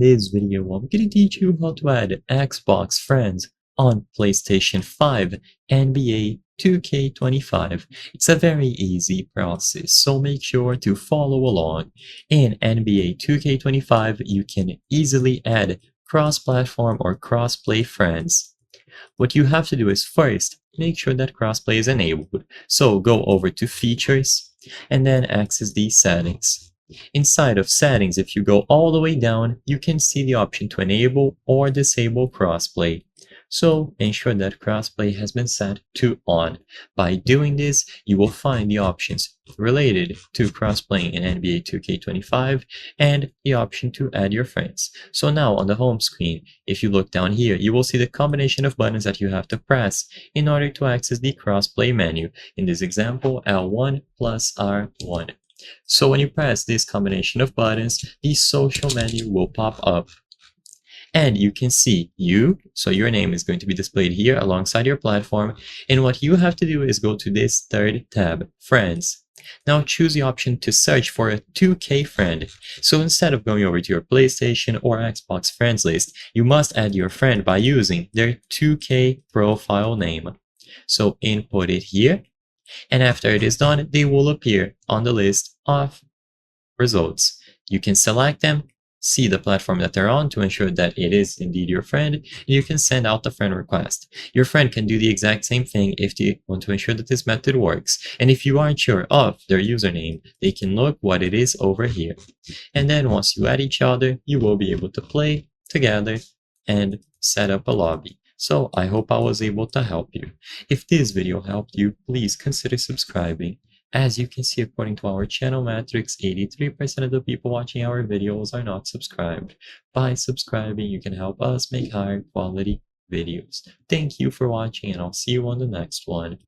this video, I'm going to teach you how to add Xbox friends on PlayStation 5 NBA 2K25. It's a very easy process, so make sure to follow along. In NBA 2K25, you can easily add cross-platform or cross-play friends. What you have to do is first, make sure that crossplay is enabled. So go over to Features and then access these settings. Inside of settings, if you go all the way down, you can see the option to enable or disable crossplay. So ensure that crossplay has been set to on. By doing this, you will find the options related to crossplaying in NBA 2K25 and the option to add your friends. So now on the home screen, if you look down here, you will see the combination of buttons that you have to press in order to access the crossplay menu. In this example, L1 plus R1. So when you press this combination of buttons, the social menu will pop up. And you can see you, so your name is going to be displayed here alongside your platform. And what you have to do is go to this third tab, Friends. Now choose the option to search for a 2K friend. So instead of going over to your PlayStation or Xbox friends list, you must add your friend by using their 2K profile name. So input it here. And after it is done, they will appear on the list of results. You can select them, see the platform that they're on to ensure that it is indeed your friend, and you can send out the friend request. Your friend can do the exact same thing if they want to ensure that this method works. And if you aren't sure of their username, they can look what it is over here. And then once you add each other, you will be able to play together and set up a lobby. So I hope I was able to help you. If this video helped you, please consider subscribing. As you can see, according to our channel metrics, 83% of the people watching our videos are not subscribed. By subscribing, you can help us make higher quality videos. Thank you for watching, and I'll see you on the next one.